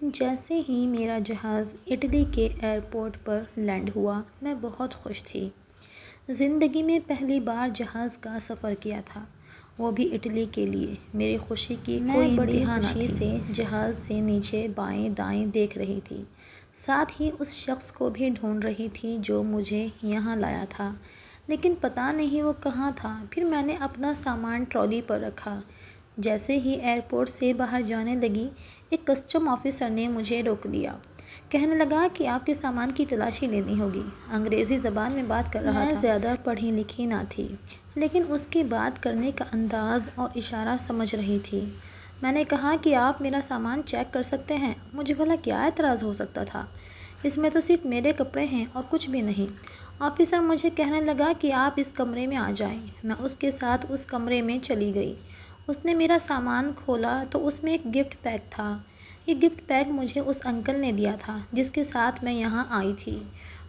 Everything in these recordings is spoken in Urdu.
جیسے ہی میرا جہاز اٹلی کے ایئرپورٹ پر لینڈ ہوا میں بہت خوش تھی۔ زندگی میں پہلی بار جہاز کا سفر کیا تھا، وہ بھی اٹلی کے لیے۔ میری خوشی کی کوئی بڑی انتہا نہ خوشی تھی۔ سے جہاز سے نیچے بائیں دائیں دیکھ رہی تھی، ساتھ ہی اس شخص کو بھی ڈھونڈ رہی تھی جو مجھے یہاں لایا تھا، لیکن پتہ نہیں وہ کہاں تھا۔ پھر میں نے اپنا سامان ٹرالی پر رکھا۔ جیسے ہی ایئرپورٹ سے باہر جانے لگی، ایک کسٹم آفیسر نے مجھے روک لیا۔ کہنے لگا کہ آپ کے سامان کی تلاشی لینی ہوگی۔ انگریزی زبان میں بات کر رہا تھا۔ میں زیادہ پڑھی لکھی نہ تھی، لیکن اس کی بات کرنے کا انداز اور اشارہ سمجھ رہی تھی۔ میں نے کہا کہ آپ میرا سامان چیک کر سکتے ہیں۔ مجھے بھلا کیا اعتراض ہو سکتا تھا؟ اس میں تو صرف میرے کپڑے ہیں اور کچھ بھی نہیں۔ آفیسر مجھے کہنے لگا کہ آپ اس کمرے میں آ جائیں۔ میں اس کے ساتھ اس کمرے میں چلی گئی۔ اس نے میرا سامان کھولا تو اس میں ایک گفٹ پیک تھا۔ یہ گفٹ پیک مجھے اس انکل نے دیا تھا جس کے ساتھ میں یہاں آئی تھی،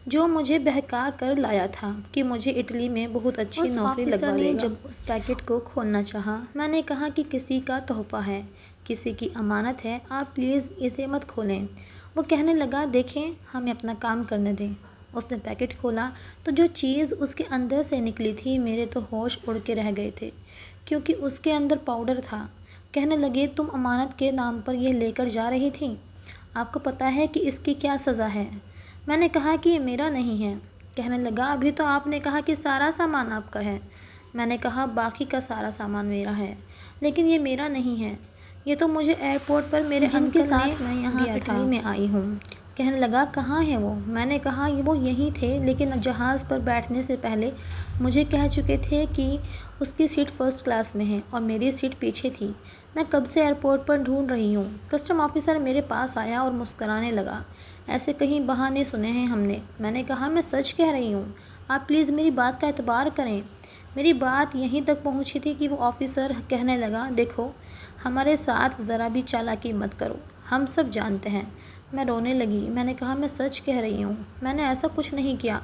جو مجھے بہکا کر لایا تھا کہ مجھے اٹلی میں بہت اچھی نوکری لگوا دے گا۔ اس آفیسر نے جب اس پیکٹ کو کھولنا چاہا، میں نے کہا کہ کسی کا تحفہ ہے، کسی کی امانت ہے، آپ پلیز اسے مت کھولیں۔ وہ کہنے لگا دیکھیں، ہمیں اپنا کام کرنے دیں۔ اس نے پیکٹ کھولا تو جو چیز اس کے اندر سے نکلی تھی، میرے تو ہوش اڑ کے رہ گئے تھے، کیونکہ اس کے اندر پاؤڈر تھا۔ کہنے لگے تم امانت کے نام پر یہ لے کر جا رہی تھی، آپ کو پتہ ہے کہ اس کی کیا سزا ہے؟ میں نے کہا کہ یہ میرا نہیں ہے۔ کہنے لگا ابھی تو آپ نے کہا کہ سارا سامان آپ کا ہے۔ میں نے کہا باقی کا سارا سامان میرا ہے، لیکن یہ میرا نہیں ہے، یہ تو مجھے ایئرپورٹ پر میرے انکل کے ساتھ میں یہاں اٹلی میں آئی ہوں۔ کہنے لگا کہاں ہے وہ؟ میں نے کہا وہ یہیں تھے، لیکن جہاز پر بیٹھنے سے پہلے مجھے کہہ چکے تھے کہ اس کی سیٹ فرسٹ کلاس میں ہے اور میری سیٹ پیچھے تھی۔ میں کب سے ایئرپورٹ پر ڈھونڈ رہی ہوں۔ کسٹم آفیسر میرے پاس آیا اور مسکرانے لگا۔ ایسے کہیں بہانے سنے ہیں ہم نے۔ میں نے کہا میں سچ کہہ رہی ہوں، آپ پلیز میری بات کا اعتبار کریں۔ میری بات یہیں تک پہنچی تھی کہ وہ آفیسر کہنے لگا دیکھو، ہمارے ساتھ ذرا بھی چالاکی مت کرو، ہم سب جانتے ہیں۔ میں رونے لگی۔ میں نے کہا میں سچ کہہ رہی ہوں، میں نے ایسا کچھ نہیں کیا،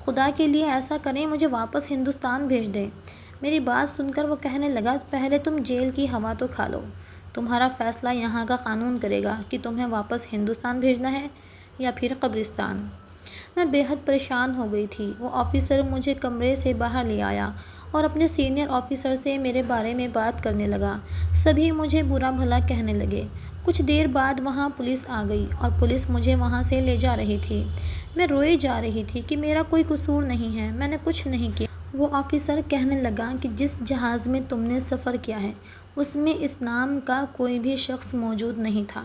خدا کے لیے ایسا کریں، مجھے واپس ہندوستان بھیج دیں۔ میری بات سن کر وہ کہنے لگا پہلے تم جیل کی ہوا تو کھا لو، تمہارا فیصلہ یہاں کا قانون کرے گا کہ تمہیں واپس ہندوستان بھیجنا ہے یا پھر قبرستان۔ میں بے حد پریشان ہو گئی تھی۔ وہ آفیسر مجھے کمرے سے باہر لے آیا اور اپنے سینئر آفیسر سے میرے بارے میں بات کرنے لگا۔ سبھی مجھے برا بھلا کہنے لگے۔ کچھ دیر بعد وہاں پولیس آ گئی اور پولیس مجھے وہاں سے لے جا رہی تھی۔ میں روئے جا رہی تھی کہ میرا کوئی قصور نہیں ہے، میں نے کچھ نہیں کیا۔ وہ آفیسر کہنے لگا کہ جس جہاز میں تم نے سفر کیا ہے، اس میں اس نام کا کوئی بھی شخص موجود نہیں تھا۔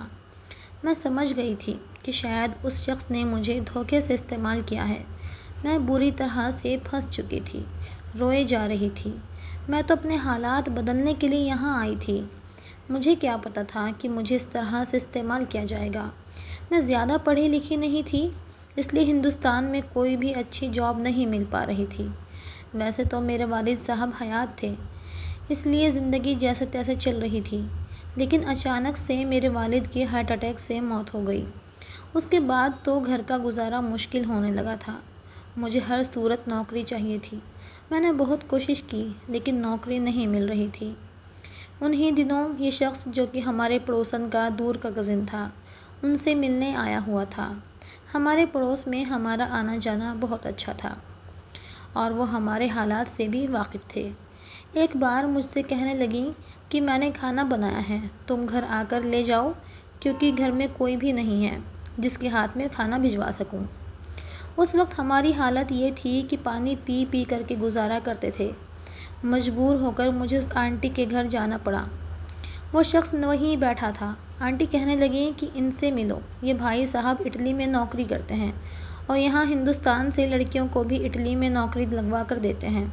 میں سمجھ گئی تھی کہ شاید اس شخص نے مجھے دھوکے سے استعمال کیا ہے۔ میں بری طرح سے پھنس چکی تھی، روئے جا رہی تھی۔ میں تو اپنے حالات بدلنے کے لیے یہاں آئی تھی، مجھے کیا پتہ تھا کہ مجھے اس طرح سے استعمال کیا جائے گا۔ میں زیادہ پڑھی لکھی نہیں تھی، اس لیے ہندوستان میں کوئی بھی اچھی جاب نہیں مل پا رہی تھی۔ ویسے تو میرے والد صاحب حیات تھے، اس لیے زندگی جیسے تیسے چل رہی تھی، لیکن اچانک سے میرے والد کی ہارٹ اٹیک سے موت ہو گئی۔ اس کے بعد تو گھر کا گزارا مشکل ہونے لگا تھا۔ مجھے ہر صورت نوکری چاہیے تھی۔ میں نے بہت کوشش کی، لیکن نوکری نہیں مل رہی تھی۔ انہی دنوں یہ شخص جو کہ ہمارے پڑوسن کا دور کا کزن تھا، ان سے ملنے آیا ہوا تھا۔ ہمارے پڑوس میں ہمارا آنا جانا بہت اچھا تھا اور وہ ہمارے حالات سے بھی واقف تھے۔ ایک بار مجھ سے کہنے لگیں کہ میں نے کھانا بنایا ہے، تم گھر آ کر لے جاؤ، کیونکہ گھر میں کوئی بھی نہیں ہے جس کے ہاتھ میں کھانا بھجوا سکوں۔ اس وقت ہماری حالت یہ تھی کہ پانی پی پی کر کے گزارا کرتے تھے۔ مجبور ہو کر مجھے اس آنٹی کے گھر جانا پڑا۔ وہ شخص وہیں بیٹھا تھا۔ آنٹی کہنے لگیں کہ ان سے ملو، یہ بھائی صاحب اٹلی میں نوکری کرتے ہیں اور یہاں ہندوستان سے لڑکیوں کو بھی اٹلی میں نوکری لگوا کر دیتے ہیں۔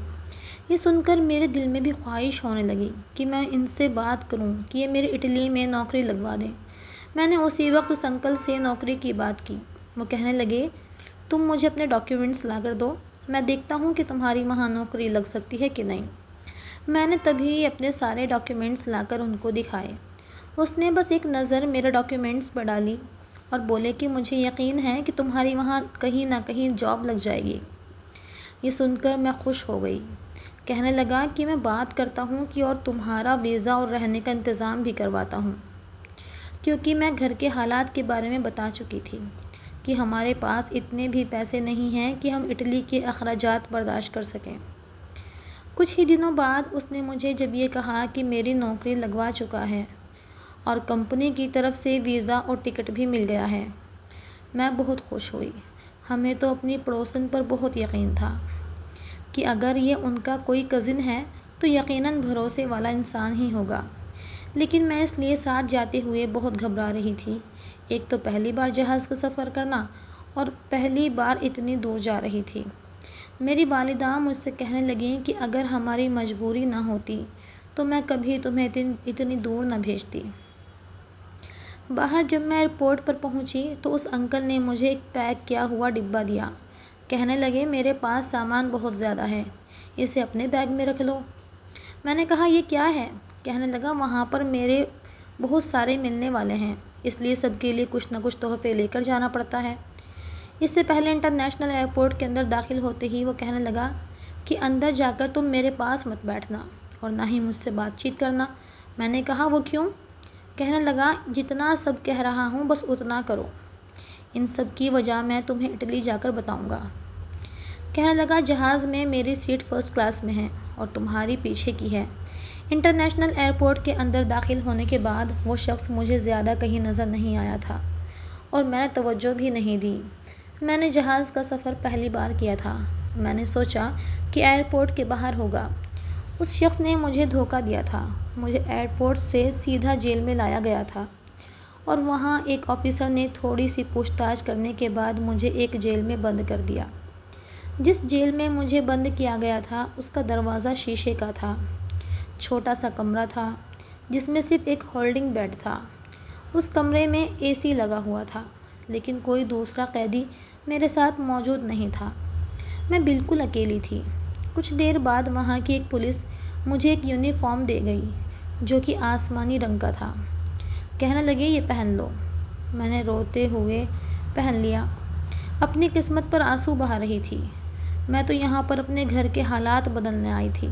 یہ سن کر میرے دل میں بھی خواہش ہونے لگی کہ میں ان سے بات کروں کہ یہ میرے اٹلی میں نوکری لگوا دیں۔ میں نے اسی وقت اس انکل سے نوکری کی بات کی۔ وہ کہنے لگے تم مجھے اپنے ڈاکیومنٹس لا کر دو، میں دیکھتا ہوں کہ تمہاری وہاں نوکری لگ سکتی ہے کہ نہیں۔ میں نے تبھی اپنے سارے ڈاکیومنٹس لا کر ان کو دکھائے۔ اس نے بس ایک نظر میرے ڈاکیومنٹس پر ڈالی اور بولے کہ مجھے یقین ہے کہ تمہاری وہاں کہیں نہ کہیں جاب لگ جائے گی۔ یہ سن کر میں خوش ہو گئی۔ کہنے لگا کہ میں بات کرتا ہوں کہ اور تمہارا ویزا اور رہنے کا انتظام بھی کرواتا ہوں۔ کیونکہ میں گھر کے حالات کے بارے میں بتا چکی تھی کہ ہمارے پاس اتنے بھی پیسے نہیں ہیں کہ ہم اٹلی کے اخراجات برداشت کر سکیں۔ کچھ ہی دنوں بعد اس نے مجھے جب یہ کہا کہ میری نوکری لگوا چکا ہے اور کمپنی کی طرف سے ویزا اور ٹکٹ بھی مل گیا ہے، میں بہت خوش ہوئی۔ ہمیں تو اپنی پڑوسن پر بہت یقین تھا کہ اگر یہ ان کا کوئی کزن ہے تو یقیناً بھروسے والا انسان ہی ہوگا، لیکن میں اس لیے ساتھ جاتے ہوئے بہت گھبرا رہی تھی۔ ایک تو پہلی بار جہاز کا سفر کرنا اور پہلی بار اتنی دور جا رہی تھی۔ میری والدہ مجھ سے کہنے لگیں کہ اگر ہماری مجبوری نہ ہوتی تو میں کبھی تمہیں اتنی دور نہ بھیجتی۔ باہر جب میں ایئرپورٹ پر پہنچی تو اس انکل نے مجھے ایک پیک کیا ہوا ڈبہ دیا۔ کہنے لگے میرے پاس سامان بہت زیادہ ہے، اسے اپنے بیگ میں رکھ لو۔ میں نے کہا یہ کیا ہے؟ کہنے لگا وہاں پر میرے بہت سارے ملنے والے ہیں، اس لیے سب کے لیے کچھ نہ کچھ تحفے لے کر جانا پڑتا ہے۔ اس سے پہلے انٹرنیشنل ایئرپورٹ کے اندر داخل ہوتے ہی وہ کہنے لگا کہ اندر جا کر تم میرے پاس مت بیٹھنا اور نہ ہی مجھ سے بات چیت کرنا۔ میں نے کہا وہ کیوں؟ کہنے لگا جتنا سب کہہ رہا ہوں بس اتنا کرو، ان سب کی وجہ میں تمہیں اٹلی جا کر بتاؤں گا۔ کہنے لگا جہاز میں میری سیٹ فرسٹ کلاس میں ہے اور تمہاری پیچھے کی ہے۔ انٹرنیشنل ایئرپورٹ کے اندر داخل ہونے کے بعد وہ شخص مجھے زیادہ کہیں نظر نہیں آیا تھا اور میں نے توجہ بھی نہیں دی۔ میں نے جہاز کا سفر پہلی بار کیا تھا۔ میں نے سوچا کہ ایئرپورٹ کے باہر ہوگا۔ اس شخص نے مجھے دھوکہ دیا تھا۔ مجھے ایئرپورٹ سے سیدھا جیل میں لایا گیا تھا اور وہاں ایک آفیسر نے تھوڑی سی پوچھ تاچھ کرنے کے بعد مجھے ایک جیل میں بند کر دیا۔ جس جیل میں مجھے بند کیا گیا تھا اس کا دروازہ شیشے کا تھا۔ چھوٹا سا کمرہ تھا جس میں صرف ایک ہولڈنگ بیڈ تھا۔ اس کمرے میں اے سی لگا ہوا تھا لیکن کوئی دوسرا قیدی میرے ساتھ موجود نہیں تھا۔ میں بالکل اکیلی تھی۔ کچھ دیر بعد وہاں کی ایک پولیس مجھے ایک یونیفارم دے گئی جو کہ آسمانی رنگ کا تھا۔ کہنے لگے یہ پہن لو۔ میں نے روتے ہوئے پہن لیا۔ اپنی قسمت پر آنسو بہا رہی تھی۔ میں تو یہاں پر اپنے گھر کے حالات بدلنے آئی تھی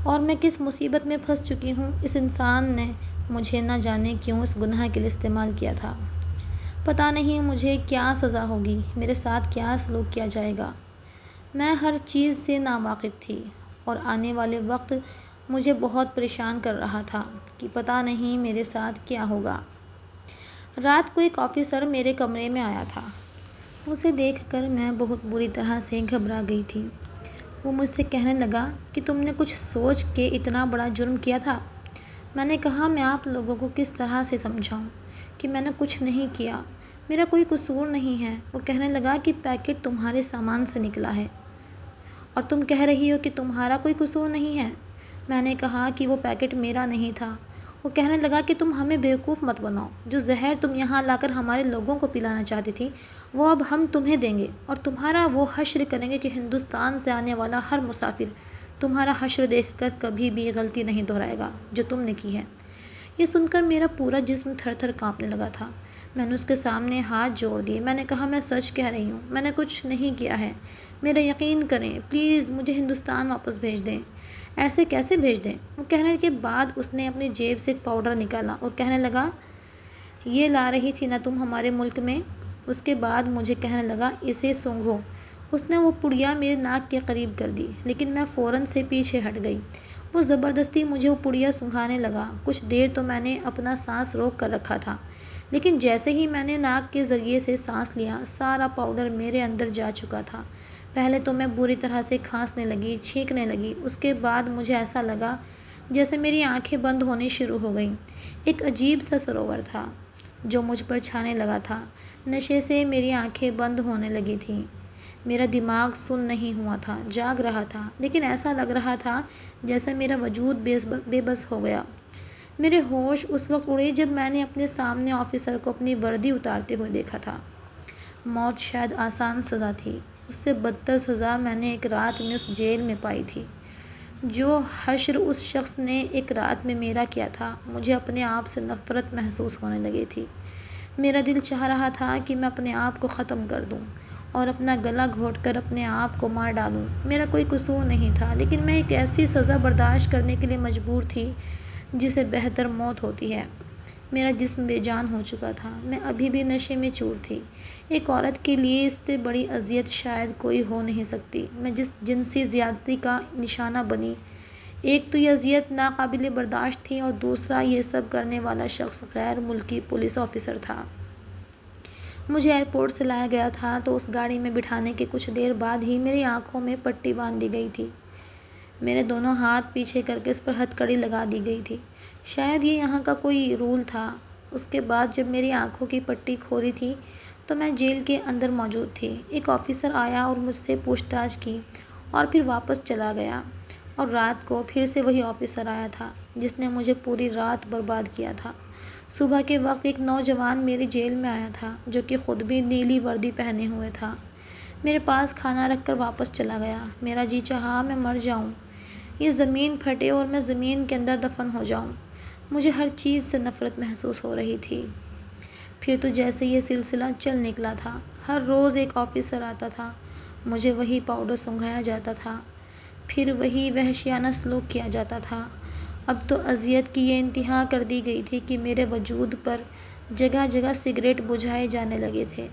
اور میں کس مصیبت میں پھنس چکی ہوں۔ اس انسان نے مجھے نہ جانے کیوں اس گناہ کے لیے استعمال کیا تھا۔ پتہ نہیں مجھے کیا سزا ہوگی، میرے ساتھ کیا سلوک کیا جائے گا۔ میں ہر چیز سے ناواقف تھی اور آنے والے وقت مجھے بہت پریشان کر رہا تھا کہ پتہ نہیں میرے ساتھ کیا ہوگا۔ رات کو ایک آفیسر میرے کمرے میں آیا تھا۔ اسے دیکھ کر میں بہت بری طرح سے گھبرا گئی تھی۔ وہ مجھ سے کہنے لگا کہ تم نے کچھ سوچ کے اتنا بڑا جرم کیا تھا؟ میں نے کہا میں آپ لوگوں کو کس طرح سے سمجھاؤں کہ میں نے کچھ نہیں کیا، میرا کوئی قصور نہیں ہے۔ وہ کہنے لگا کہ پیکٹ تمہارے سامان سے نکلا ہے اور تم کہہ رہی ہو کہ تمہارا کوئی قصور نہیں ہے۔ میں نے کہا کہ وہ پیکٹ میرا نہیں تھا۔ وہ کہنے لگا کہ تم ہمیں بیوقوف مت بناؤ، جو زہر تم یہاں لا کر ہمارے لوگوں کو پلانا چاہتی تھی وہ اب ہم تمہیں دیں گے اور تمہارا وہ حشر کریں گے کہ ہندوستان سے آنے والا ہر مسافر تمہارا حشر دیکھ کر کبھی بھی غلطی نہیں دہرائے گا جو تم نے کی ہے۔ یہ سن کر میرا پورا جسم تھر تھر کانپنے لگا تھا۔ میں نے اس کے سامنے ہاتھ جوڑ دیے۔ میں نے کہا میں سچ کہہ رہی ہوں، میں نے کچھ نہیں کیا ہے، میرا یقین کریں، پلیز مجھے ہندوستان واپس بھیج دیں۔ ایسے کیسے بھیج دیں؟ وہ کہنے کے بعد اس نے اپنی جیب سے ایک پاؤڈر نکالا اور کہنے لگا یہ لا رہی تھی نا تم ہمارے ملک میں؟ اس کے بعد مجھے کہنے لگا اسے سونگھو۔ اس نے وہ پڑیا میرے ناک کے قریب کر دی لیکن میں فوراً سے پیچھے ہٹ گئی۔ وہ زبردستی مجھے وہ پڑیا سونگھانے لگا۔ کچھ دیر تو میں نے اپنا سانس روک کر رکھا تھا لیکن جیسے ہی میں نے ناک کے ذریعے سے سانس لیا سارا پاؤڈر میرے اندر جا چکا تھا۔ پہلے تو میں بری طرح سے کھانسنے لگی، چھینکنے لگی۔ اس کے بعد مجھے ایسا لگا جیسے میری آنکھیں بند ہونی شروع ہو گئیں۔ ایک عجیب سا سرور تھا جو مجھ پر چھانے لگا تھا۔ نشے سے میری آنکھیں بند ہونے لگی تھیں۔ میرا دماغ سن نہیں ہوا تھا، جاگ رہا تھا لیکن ایسا لگ رہا تھا جیسے میرا وجود بے بس ہو گیا۔ میرے ہوش اس وقت اڑے جب میں نے اپنے سامنے آفیسر کو اپنی وردی اتارتے ہوئے دیکھا تھا۔ موت شاید آسان سزا تھی، اس سے بدتر سزا میں نے ایک رات میں اس جیل میں پائی تھی۔ جو حشر اس شخص نے ایک رات میں میرا کیا تھا، مجھے اپنے آپ سے نفرت محسوس ہونے لگی تھی۔ میرا دل چاہ رہا تھا کہ میں اپنے آپ کو ختم کر دوں اور اپنا گلا گھونٹ کر اپنے آپ کو مار ڈالوں۔ میرا کوئی قصور نہیں تھا لیکن میں ایک ایسی سزا برداشت کرنے کے لیے مجبور تھی جسے بہتر موت ہوتی ہے۔ میرا جسم بے جان ہو چکا تھا، میں ابھی بھی نشے میں چور تھی۔ ایک عورت کے لیے اس سے بڑی اذیت شاید کوئی ہو نہیں سکتی۔ میں جس جنسی زیادتی کا نشانہ بنی، ایک تو یہ اذیت ناقابل برداشت تھی اور دوسرا یہ سب کرنے والا شخص غیر ملکی پولیس آفیسر تھا۔ مجھے ایئرپورٹ سے لایا گیا تھا تو اس گاڑی میں بٹھانے کے کچھ دیر بعد ہی میری آنکھوں میں پٹی باندھ دی گئی تھی۔ میرے دونوں ہاتھ پیچھے کر کے اس پر ہتھ کڑی لگا دی گئی تھی۔ شاید یہ یہاں کا کوئی رول تھا۔ اس کے بعد جب میری آنکھوں کی پٹی کھولی تھی تو میں جیل کے اندر موجود تھی۔ ایک آفیسر آیا اور مجھ سے پوچھ تاچھ کی اور پھر واپس چلا گیا، اور رات کو پھر سے وہی آفیسر آیا تھا جس نے مجھے پوری رات برباد کیا تھا۔ صبح کے وقت ایک نوجوان میری جیل میں آیا تھا جو کہ خود بھی نیلی وردی پہنے ہوئے تھا۔ میرے پاس کھانا رکھ کر واپس چلا گیا۔ میرا جی چاہا میں مر جاؤں، یہ زمین پھٹے اور میں زمین کے اندر دفن ہو جاؤں۔ مجھے ہر چیز سے نفرت محسوس ہو رہی تھی۔ پھر تو جیسے یہ سلسلہ چل نکلا تھا، ہر روز ایک آفیسر آتا تھا، مجھے وہی پاؤڈر سنگھایا جاتا تھا، پھر وہی وحشیانہ سلوک کیا جاتا تھا۔ اب تو اذیت کی یہ انتہا کر دی گئی تھی کہ میرے وجود پر جگہ جگہ سگریٹ بجھائے جانے لگے تھے۔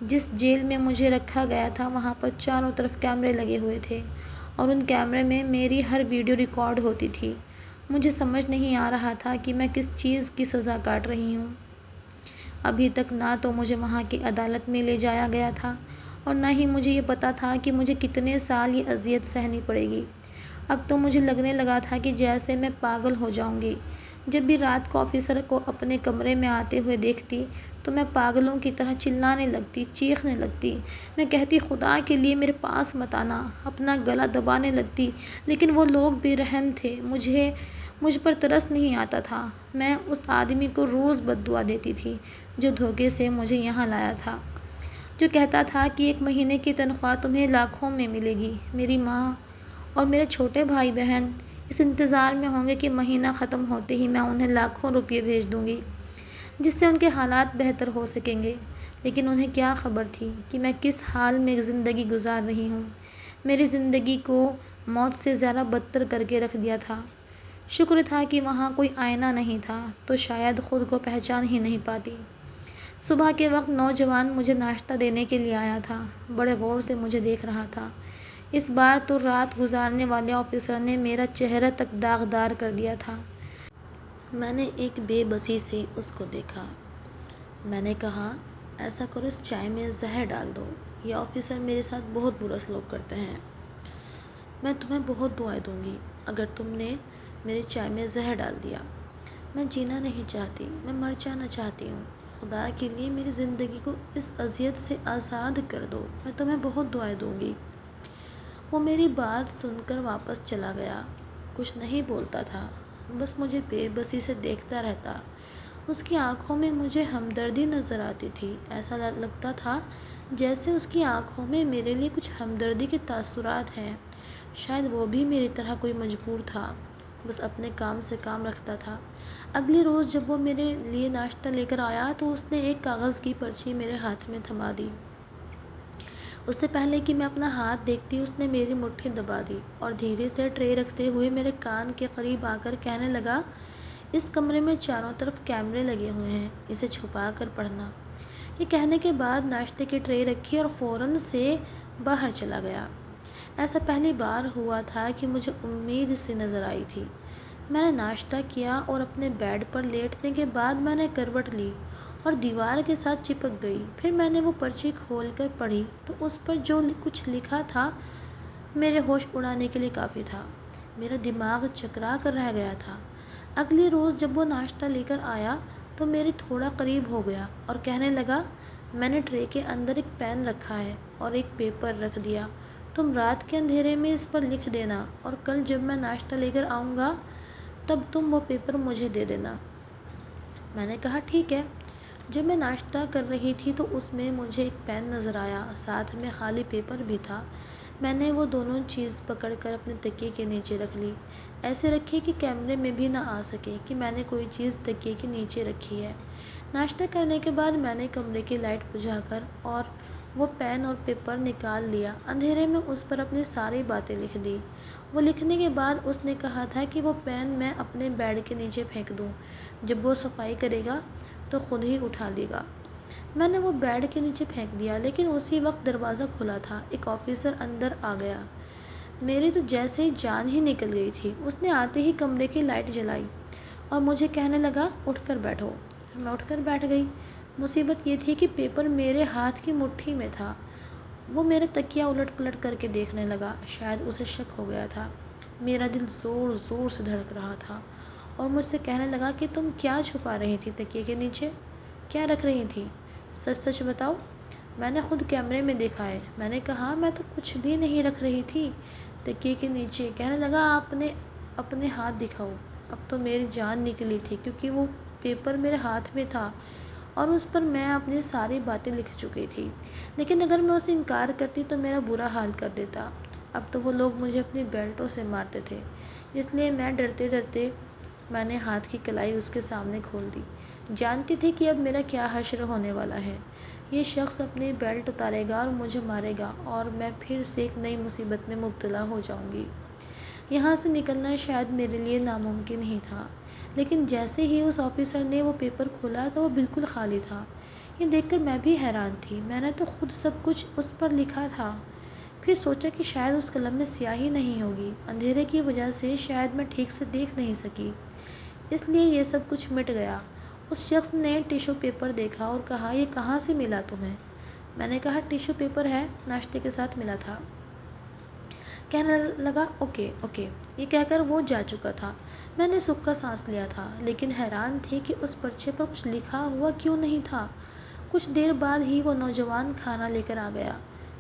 جس جیل میں مجھے رکھا گیا تھا وہاں پر چاروں طرف کیمرے لگے ہوئے تھے اور ان کیمرے میں میری ہر ویڈیو ریکارڈ ہوتی تھی۔ مجھے سمجھ نہیں آ رہا تھا کہ میں کس چیز کی سزا کاٹ رہی ہوں۔ ابھی تک نہ تو مجھے وہاں کی عدالت میں لے جایا گیا تھا اور نہ ہی مجھے یہ پتہ تھا کہ مجھے کتنے سال یہ اذیت سہنی پڑے گی۔ اب تو مجھے لگنے لگا تھا کہ جیسے میں پاگل ہو جاؤں گی۔ جب بھی رات کو آفیسر کو اپنے کمرے میں آتے ہوئے دیکھتی تو میں پاگلوں کی طرح چلانے لگتی، چیخنے لگتی۔ میں کہتی خدا کے لیے میرے پاس مت آنا، اپنا گلا دبانے لگتی، لیکن وہ لوگ بے رحم تھے، مجھ پر ترس نہیں آتا تھا۔ میں اس آدمی کو روز بد دعا دیتی تھی جو دھوکے سے مجھے یہاں لایا تھا، جو کہتا تھا کہ 1 مہینے کی تنخواہ تمہیں لاکھوں میں ملے گی۔ میری ماں اور میرے چھوٹے بھائی بہن اس انتظار میں ہوں گے کہ مہینہ ختم ہوتے ہی میں انہیں لاکھوں روپے بھیج دوں گی جس سے ان کے حالات بہتر ہو سکیں گے، لیکن انہیں کیا خبر تھی کہ میں کس حال میں زندگی گزار رہی ہوں۔ میری زندگی کو موت سے زیادہ بدتر کر کے رکھ دیا تھا۔ شکر تھا کہ وہاں کوئی آئینہ نہیں تھا تو شاید خود کو پہچان ہی نہیں پاتی۔ صبح کے وقت نوجوان مجھے ناشتہ دینے کے لیے آیا تھا، بڑے غور سے مجھے دیکھ رہا تھا۔ اس بار تو رات گزارنے والے آفیسر نے میرا چہرہ تک داغدار کر دیا تھا۔ میں نے ایک بے بسی سے اس کو دیکھا۔ میں نے کہا، ایسا کرو اس چائے میں زہر ڈال دو، یہ آفیسر میرے ساتھ بہت برا سلوک کرتے ہیں۔ میں تمہیں بہت دعائیں دوں گی اگر تم نے میری چائے میں زہر ڈال دیا۔ میں جینا نہیں چاہتی، میں مر جانا چاہتی ہوں۔ خدا کے لیے میری زندگی کو اس اذیت سے آزاد کر دو، میں تمہیں بہت دعائیں دوں گی۔ وہ میری بات سن کر واپس چلا گیا، کچھ نہیں بولتا تھا، بس مجھے بے بسی سے دیکھتا رہتا۔ اس کی آنکھوں میں مجھے ہمدردی نظر آتی تھی، ایسا لگتا تھا جیسے اس کی آنکھوں میں میرے لیے کچھ ہمدردی کے تاثرات ہیں۔ شاید وہ بھی میری طرح کوئی مجبور تھا، بس اپنے کام سے کام رکھتا تھا۔ اگلے روز جب وہ میرے لیے ناشتہ لے کر آیا تو اس نے ایک کاغذ کی پرچی میرے ہاتھ میں تھما دی۔ اس سے پہلے کہ میں اپنا ہاتھ دیکھتی اس نے میری مٹھی دبا دی اور دھیرے سے ٹرے رکھتے ہوئے میرے کان کے قریب آ کر کہنے لگا، اس کمرے میں چاروں طرف کیمرے لگے ہوئے ہیں، اسے چھپا کر پڑھنا۔ یہ کہنے کے بعد ناشتے کی ٹرے رکھی اور فوراً سے باہر چلا گیا۔ ایسا پہلی بار ہوا تھا کہ مجھے امید سی نظر آئی تھی۔ میں نے ناشتہ کیا اور اپنے بیڈ پر لیٹنے کے بعد میں نے کروٹ لی اور دیوار کے ساتھ چپک گئی۔ پھر میں نے وہ پرچی کھول کر پڑھی تو اس پر جو کچھ لکھا تھا میرے ہوش اڑانے کے لیے کافی تھا۔ میرا دماغ چکرا کر رہ گیا تھا۔ اگلے روز جب وہ ناشتہ لے کر آیا تو میرے تھوڑا قریب ہو گیا اور کہنے لگا، میں نے ٹرے کے اندر ایک پین رکھا ہے اور ایک پیپر رکھ دیا، تم رات کے اندھیرے میں اس پر لکھ دینا اور کل جب میں ناشتہ لے کر آؤں گا تب تم وہ پیپر مجھے دے دینا۔ میں نے کہا ٹھیک ہے۔ جب میں ناشتہ کر رہی تھی تو اس میں مجھے ایک پین نظر آیا، ساتھ میں خالی پیپر بھی تھا۔ میں نے وہ دونوں چیز پکڑ کر اپنے تکیے کے نیچے رکھ لی، ایسے رکھی کہ کیمرے میں بھی نہ آ سکے کہ میں نے کوئی چیز تکیے کے نیچے رکھی ہے۔ ناشتہ کرنے کے بعد میں نے کمرے کی لائٹ بجھا کر اور وہ پین اور پیپر نکال لیا، اندھیرے میں اس پر اپنی ساری باتیں لکھ دی۔ وہ لکھنے کے بعد اس نے کہا تھا کہ وہ پین میں اپنے بیڈ کے نیچے پھینک دوں، جب وہ صفائی کرے گا تو خود ہی اٹھا لے گا۔ میں نے وہ بیڈ کے نیچے پھینک دیا، لیکن اسی وقت دروازہ کھلا تھا، ایک آفیسر اندر آ گیا۔ میری تو جیسے ہی جان ہی نکل گئی تھی۔ اس نے آتے ہی کمرے کی لائٹ جلائی اور مجھے کہنے لگا اٹھ کر بیٹھو۔ میں اٹھ کر بیٹھ گئی۔ مصیبت یہ تھی کہ پیپر میرے ہاتھ کی مٹھی میں تھا۔ وہ میرے تکیہ الٹ پلٹ کر کے دیکھنے لگا، شاید اسے شک ہو گیا تھا۔ میرا دل زور زور سے دھڑک رہا تھا اور مجھ سے کہنے لگا کہ تم کیا چھپا رہی تھی تکیے کے نیچے؟ کیا رکھ رہی تھی؟ سچ سچ بتاؤ۔ میں نے خود کیمرے میں دیکھا ہے۔ میں نے کہا میں تو کچھ بھی نہیں رکھ رہی تھی تکیے کے نیچے۔ کہنے لگا آپ نے اپنے ہاتھ دکھاؤ۔ اب تو میری جان نکلی تھی، کیونکہ وہ پیپر میرے ہاتھ میں تھا اور اس پر میں اپنی ساری باتیں لکھ چکی تھی۔ لیکن اگر میں اسے انکار کرتی تو میرا برا حال کر دیتا۔ اب تو وہ لوگ مجھے اپنی بیلٹوں سے مارتے تھے، اس لیے میں ڈرتے ڈرتے میں نے ہاتھ کی کلائی اس کے سامنے کھول دی۔ جانتی تھی کہ اب میرا کیا حشر ہونے والا ہے۔ یہ شخص اپنی بیلٹ اتارے گا اور مجھے مارے گا اور میں پھر سے ایک نئی مصیبت میں مبتلا ہو جاؤں گی۔ یہاں سے نکلنا شاید میرے لیے ناممکن ہی تھا۔ لیکن جیسے ہی اس آفیسر نے وہ پیپر کھولا تو وہ بالکل خالی تھا۔ یہ دیکھ کر میں بھی حیران تھی۔ میں نے تو خود سب کچھ اس پر لکھا تھا۔ پھر سوچا کہ شاید اس قلم میں سیاہی نہیں ہوگی، اندھیرے کی وجہ سے شاید میں ٹھیک سے دیکھ نہیں سکی، اس لیے یہ سب کچھ مٹ گیا۔ اس شخص نے ٹیشو پیپر دیکھا اور کہا یہ کہاں سے ملا تمہیں؟ میں نے کہا ٹیشو پیپر ہے، ناشتے کے ساتھ ملا تھا۔ کہنے لگا اوکے اوکے۔ یہ کہہ کر وہ جا چکا تھا۔ میں نے سکھ کا سانس لیا تھا، لیکن حیران تھی کہ اس پرچے پر کچھ لکھا ہوا کیوں نہیں تھا۔ کچھ دیر بعد ہی وہ نوجوان کھانا لے کر آ گیا۔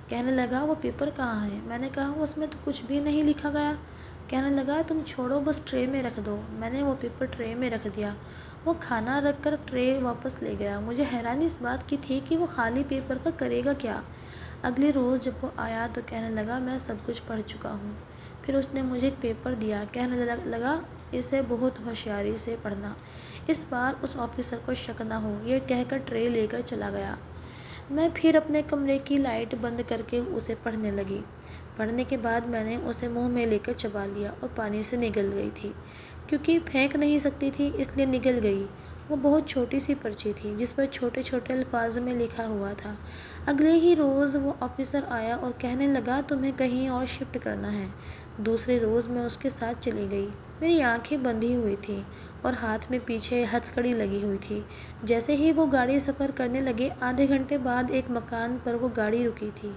کہنے لگا وہ پیپر کہاں ہے؟ میں نے کہا اس میں تو کچھ بھی نہیں لکھا گیا۔ کہنے لگا تم چھوڑو، بس ٹرے میں رکھ دو۔ میں نے وہ پیپر ٹرے میں رکھ دیا۔ وہ کھانا رکھ کر ٹرے واپس لے گیا۔ مجھے حیرانی اس بات کی تھی کہ وہ خالی پیپر کا کرے گا کیا۔ اگلے روز جب وہ آیا تو کہنے لگا میں سب کچھ پڑھ چکا ہوں۔ پھر اس نے مجھے ایک پیپر دیا، کہنے لگا اسے بہت ہوشیاری سے پڑھنا، اس بار اس آفیسر کو شک نہ ہو۔ یہ کہہ کر ٹرے لے کر چلا گیا۔ میں پھر اپنے کمرے کی لائٹ بند کر کے اسے پڑھنے لگی۔ پڑھنے کے بعد میں نے اسے منہ میں لے کر چبا لیا اور پانی سے نگل گئی تھی، کیونکہ پھینک نہیں سکتی تھی اس لیے نگل گئی۔ وہ بہت چھوٹی سی پرچی تھی جس پر چھوٹے چھوٹے الفاظ میں لکھا ہوا تھا۔ اگلے ہی روز وہ آفیسر آیا اور کہنے لگا تمہیں کہیں اور شفٹ کرنا ہے۔ دوسرے روز میں اس کے ساتھ چلی گئی۔ میری آنکھیں بندھی ہوئی تھیں اور ہاتھ میں پیچھے ہتھکڑی لگی ہوئی تھی۔ جیسے ہی وہ گاڑی سفر کرنے لگے، آدھے گھنٹے بعد ایک مکان پر وہ گاڑی رکی تھی۔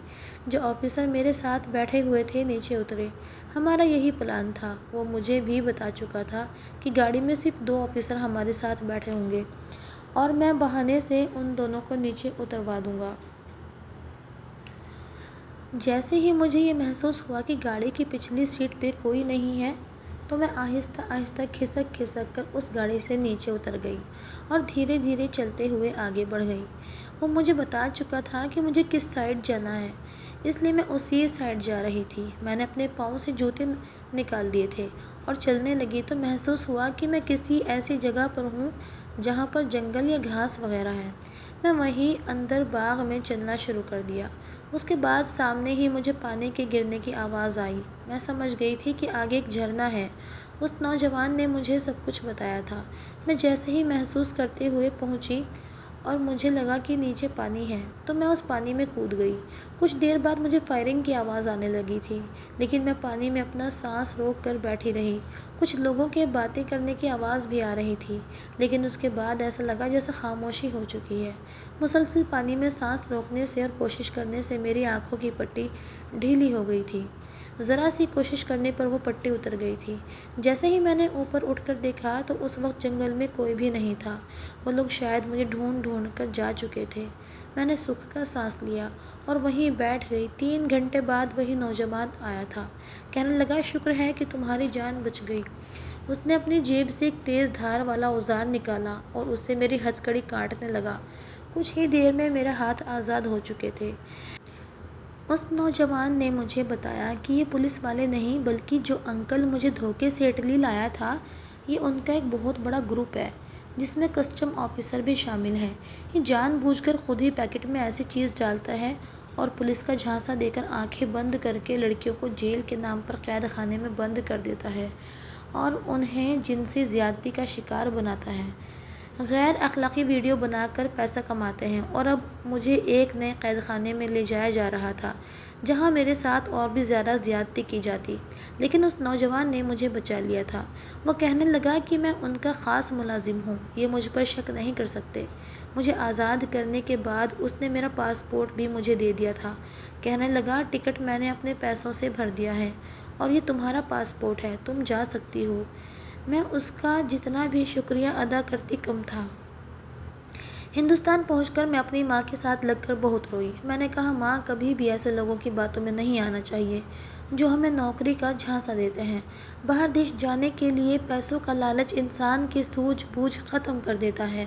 جو آفیسر میرے ساتھ بیٹھے ہوئے تھے نیچے اترے۔ ہمارا یہی پلان تھا۔ وہ مجھے بھی بتا چکا تھا کہ گاڑی میں صرف 2 آفیسر ہمارے ساتھ بیٹھے ہوں گے اور میں بہانے سے ان دونوں کو نیچے اتروا دوں گا۔ جیسے ہی مجھے یہ محسوس ہوا کہ گاڑی کی پچھلی سیٹ پہ کوئی نہیں ہے تو میں آہستہ آہستہ کھسک کھسک کر اس گاڑی سے نیچے اتر گئی اور دھیرے دھیرے چلتے ہوئے آگے بڑھ گئی۔ وہ مجھے بتا چکا تھا کہ مجھے کس سائڈ جانا ہے، اس لیے میں اسی سائڈ جا رہی تھی۔ میں نے اپنے پاؤں سے جوتے نکال دیے تھے اور چلنے لگی تو محسوس ہوا کہ میں کسی ایسی جگہ پر ہوں جہاں پر جنگل یا گھاس وغیرہ ہے۔ میں وہیں اندر باغ میں چلنا شروع کر دیا۔ اس کے بعد سامنے ہی مجھے پانی کے گرنے کی آواز آئی۔ میں سمجھ گئی تھی کہ آگے ایک جھرنا ہے۔ اس نوجوان نے مجھے سب کچھ بتایا تھا۔ میں جیسے ہی محسوس کرتے ہوئے پہنچی اور مجھے لگا کہ نیچے پانی ہے تو میں اس پانی میں کود گئی۔ کچھ دیر بعد مجھے فائرنگ کی آواز آنے لگی تھی، لیکن میں پانی میں اپنا سانس روک کر بیٹھی رہی۔ کچھ لوگوں کے باتیں کرنے کی آواز بھی آ رہی تھی، لیکن اس کے بعد ایسا لگا جیسے خاموشی ہو چکی ہے۔ مسلسل پانی میں سانس روکنے سے اور کوشش کرنے سے میری آنکھوں کی پٹی ڈھیلی ہو گئی تھی۔ ذرا سی کوشش کرنے پر وہ پٹی اتر گئی تھی۔ جیسے ہی میں نے اوپر اٹھ کر دیکھا تو اس وقت جنگل میں کوئی بھی نہیں تھا۔ وہ لوگ شاید مجھے ڈھونڈ ڈھونڈ کر جا چکے تھے۔ میں نے سکھ کا سانس لیا اور وہیں بیٹھ گئی۔ 3 گھنٹے بعد وہی نوجوان آیا تھا۔ کہنے لگا شکر ہے کہ تمہاری جان بچ گئی۔ اس نے اپنی جیب سے ایک تیز دھار والا اوزار نکالا اور اس سے میری ہتھکڑی کاٹنے لگا۔ کچھ ہی دیر میں میرے ہاتھ آزاد ہو چکے تھے۔ اس نوجوان نے مجھے بتایا کہ یہ پولیس والے نہیں بلکہ جو انکل مجھے دھوکے سے اٹلی لایا تھا، یہ ان کا ایک بہت بڑا گروپ ہے جس میں کسٹم آفیسر بھی شامل ہیں۔ یہ جان بوجھ کر خود ہی پیکٹ میں ایسی چیز ڈالتا ہے اور پولیس کا جھانسا دے کر آنکھیں بند کر کے لڑکیوں کو جیل کے نام پر قید خانے میں بند کر دیتا ہے اور انہیں جنسی زیادتی کا شکار بناتا ہے۔ غیر اخلاقی ویڈیو بنا کر پیسہ کماتے ہیں اور اب مجھے ایک نئے قید خانے میں لے جایا جا رہا تھا جہاں میرے ساتھ اور بھی زیادہ زیادتی کی جاتی، لیکن اس نوجوان نے مجھے بچا لیا تھا۔ وہ کہنے لگا کہ میں ان کا خاص ملازم ہوں، یہ مجھ پر شک نہیں کر سکتے۔ مجھے آزاد کرنے کے بعد اس نے میرا پاسپورٹ بھی مجھے دے دیا تھا۔ کہنے لگا ٹکٹ میں نے اپنے پیسوں سے بھر دیا ہے اور یہ تمہارا پاسپورٹ ہے، تم جا سکتی ہو۔ میں اس کا جتنا بھی شکریہ ادا کرتی کم تھا۔ ہندوستان پہنچ کر میں اپنی ماں کے ساتھ لگ کر بہت روئی۔ میں نے کہا ماں، کبھی بھی ایسے لوگوں کی باتوں میں نہیں آنا چاہیے جو ہمیں نوکری کا جھانسا دیتے ہیں۔ باہر دیش جانے کے لیے پیسوں کا لالچ انسان کی سوجھ بوجھ ختم کر دیتا ہے۔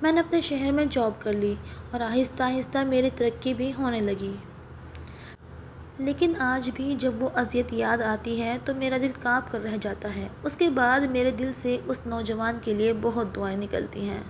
میں نے اپنے شہر میں جاب کر لی اور آہستہ آہستہ میری ترقی بھی ہونے لگی۔ لیکن آج بھی جب وہ اذیت یاد آتی ہے تو میرا دل کانپ کر رہ جاتا ہے۔ اس کے بعد میرے دل سے اس نوجوان کے لیے بہت دعائیں نکلتی ہیں۔